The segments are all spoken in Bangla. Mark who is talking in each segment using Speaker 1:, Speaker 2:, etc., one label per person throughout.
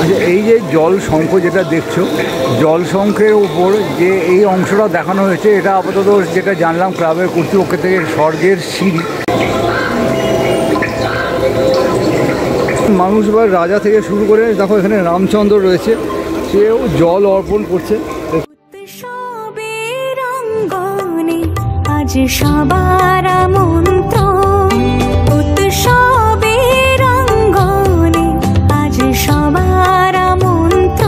Speaker 1: আচ্ছা, এই যে জল শঙ্খ যেটা দেখছো, জল শঙ্খের উপর যে এই অংশটা দেখানো হয়েছে, এটা আপাতত যেটা জানলাম ক্লাবের কর্তৃপক্ষ থেকে স্বর্গের সিঁড়ি। মানুষ বা রাজা থেকে শুরু করে দেখো এখানে রামচন্দ্র রয়েছে, সেও জল অর্পণ করছে। আজ সবার মন্ত্র উৎসবের অঙ্গনে, আজ সবার মন্ত্র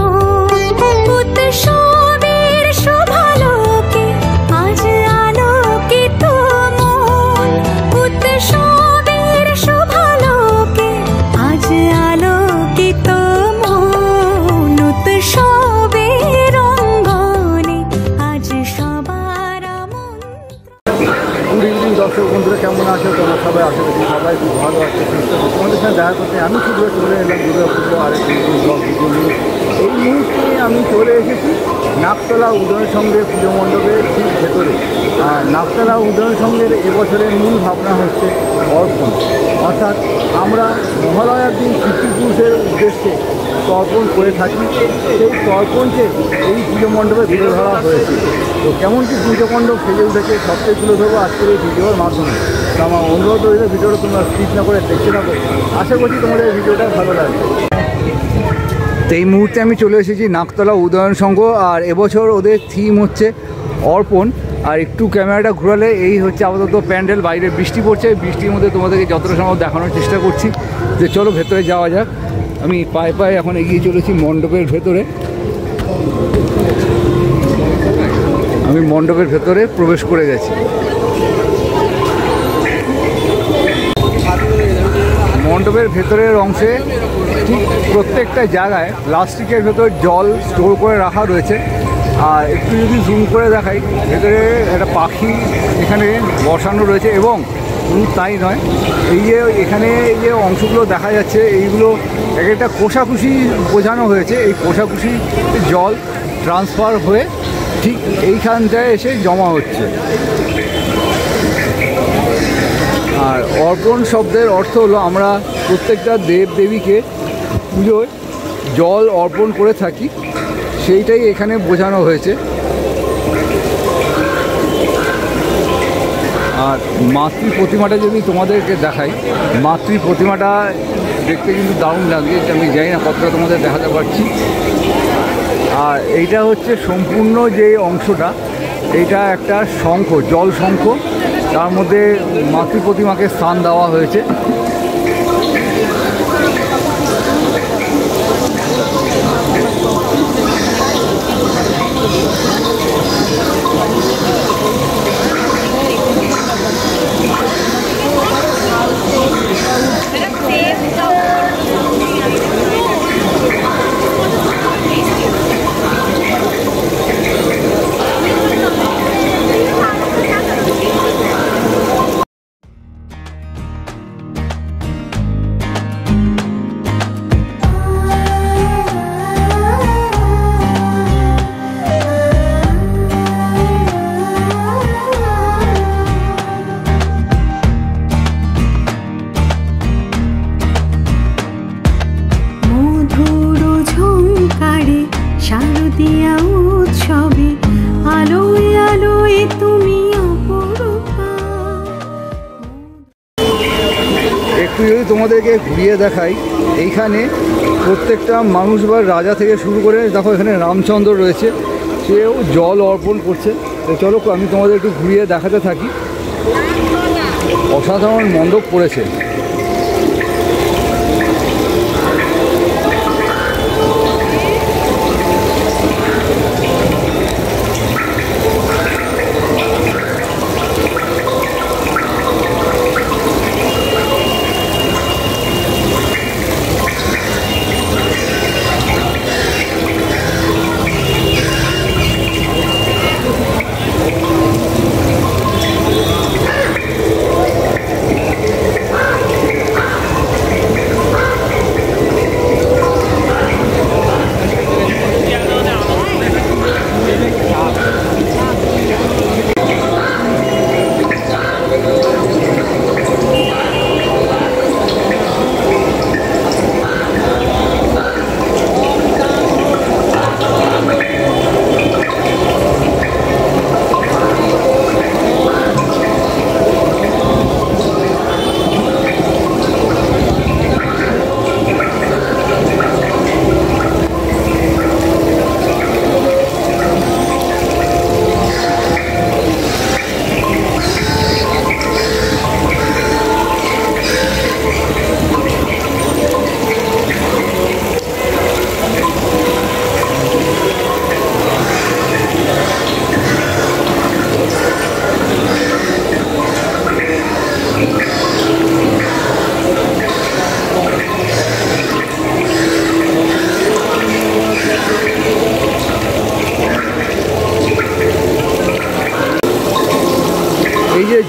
Speaker 1: উৎসবের শোভালোকে, আজ আলোকিত মন উৎসবের শোভালোকে, আজ আলোকিত মন উৎসবের অঙ্গনে, আজ সবার দর্শক বন্ধুরা কেমন আছো তোমরা সবাই? আশা করছি সবাই খুব ভালো আছে, সুস্থ আছে। তোমাদের সাথে দেখা করতে আমি শুধু চলে এলাম দুর্গাপুজো আরেক ব্লগ ভিডিও নিয়ে। এই মুহূর্তে আমি চলে এসেছি নাকতলা উদয়ন সংঘের পুজো মণ্ডপের ঠিক ভেতরে। আর নাকতলা উদয়ন সংঘের এবছরের মূল ভাবনা হচ্ছে অর্পণ, অর্থাৎ আমরা মহালয়ার দিন পিতৃপুরুষের উদ্দেশ্যে তর্পণ করে থাকি। সেই তর্পণকে এই পুজো মণ্ডপে তুলে ধরা হয়েছে। তো কেমন কি পুজো মণ্ডপ সেজে উঠেছে সবটাই তুলে ধরবো আজকের এই ভিডিওর মাধ্যমে। তো আমার অনুরোধ রইল ভিডিওটা তোমরা স্কিপ না করে দেখতে থাকো, আশা করছি তোমাদের এই ভিডিওটা ভালো লাগবে। তো এই মুহূর্তে আমি চলে এসেছি নাকতলা উদয়ন সংঘ, আর এবছর ওদের থিম হচ্ছে অর্পণ। আর একটু ক্যামেরাটা ঘোরালে এই হচ্ছে আপাতত প্যান্ডেল। বাইরে বৃষ্টি পড়ছে, বৃষ্টির মধ্যে তোমাদেরকে যতটা সম্ভব দেখানোর চেষ্টা করছি। যে চলো ভেতরে যাওয়া যাক। আমি পায়ে পায়ে এখন এগিয়ে চলেছি মণ্ডপের ভেতরে। আমি মণ্ডপের ভেতরে প্রবেশ করে গেছি। মণ্ডপের ভেতরের অংশে ঠিক প্রত্যেকটা জায়গায় প্লাস্টিকের ভেতর জল স্টোর করে রাখা রয়েছে। আর একটু যদি জুম করে দেখাই, ভেতরে একটা পাখি এখানে বসানো রয়েছে। এবং তাই নয়, এই যে এখানে এই যে অংশগুলো দেখা যাচ্ছে, এইগুলো এক একটা কোষাকুষি বোঝানো হয়েছে। এই কোষাকুষি জল ট্রান্সফার হয়ে ঠিক এইখানটায় এসে জমা হচ্ছে। আর অর্পণ শব্দের অর্থ হলো আমরা প্রত্যেকটা দেব দেবীকে পুজোয় জল অর্পণ করে থাকি, সেইটাই এখানে বোঝানো হয়েছে। আর মাতৃ প্রতিমাটা যদি তোমাদেরকে দেখাই, মাতৃ প্রতিমাটা দেখতে কিন্তু দারুণ লাগছে। আমি জানি না কতটা তোমাদের দেখাতে পারছি। আর এইটা হচ্ছে সম্পূর্ণ যে অংশটা, এইটা একটা শঙ্খ, জল শঙ্খ, তার মধ্যে মাতৃ প্রতিমাকে স্থান দেওয়া হয়েছে। শারদীয়া উৎসবে আলোয় আলোয় তুমি অপরূপা। একটু যদি তোমাদেরকে ঘুরিয়ে দেখাই, এইখানে প্রত্যেকটা মানুষ বা রাজা থেকে শুরু করে দেখো এখানে রামচন্দ্র রয়েছে, সেও জল অর্পণ করছে। তো চলো আমি তোমাদের একটু ঘুরিয়ে দেখাতে থাকি। অসাধারণ মণ্ডপ পড়েছে।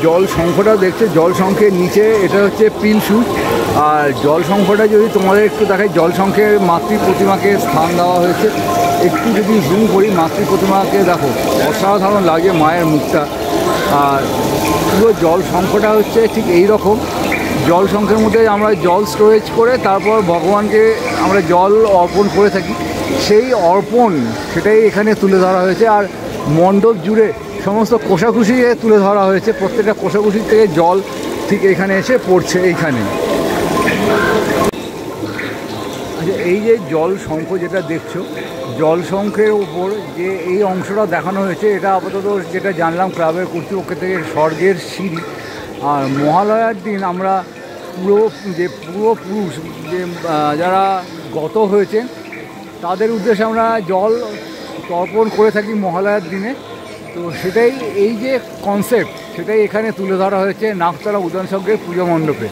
Speaker 1: জল শঙ্খটা দেখছে, জল শঙ্খের নিচে এটা হচ্ছে পিল সুচ। আর জল শঙ্খটা যদি তোমাদের একটু দেখাই, জল শঙ্খের মাতৃ প্রতিমাকে স্থান দেওয়া হয়েছে। একটু যদি জুম করি মাতৃ প্রতিমাকে দেখো, অসাধারণ লাগে মায়ের মুখটা। আর পুরো জল শঙ্খটা হচ্ছে ঠিক এই রকম। জল শঙ্খের মধ্যে আমরা জল স্টোরেজ করে তারপর ভগবানকে আমরা জল অর্পণ করে থাকি, সেই অর্পণ সেটাই এখানে তুলে ধরা হয়েছে। আর মণ্ডপ জুড়ে সমস্ত কোষাকুষি তুলে ধরা হয়েছে, প্রত্যেকটা কোষাকুষি থেকে জল ঠিক এখানে এসে পড়ছে এইখানে। আচ্ছা, এই যে জল শঙ্খ যেটা দেখছো, জল শঙ্খের ওপর যে এই অংশটা দেখানো হয়েছে, এটা আপাতত যেটা জানলাম ক্লাবের কর্তৃপক্ষ থেকে স্বর্গের সিঁড়ি। আর মহালয়ার দিন আমরা পূর্বপুরুষ যে যারা গত হয়েছে তাদের উদ্দেশ্যে আমরা জল তর্পণ করে থাকি মহালয়ার দিনে। তো সেটাই এই যে কনসেপ্ট, সেটাই এখানে তুলে ধরা হয়েছে নাকতলা উদ্যান সংঘের পুজো মণ্ডপে।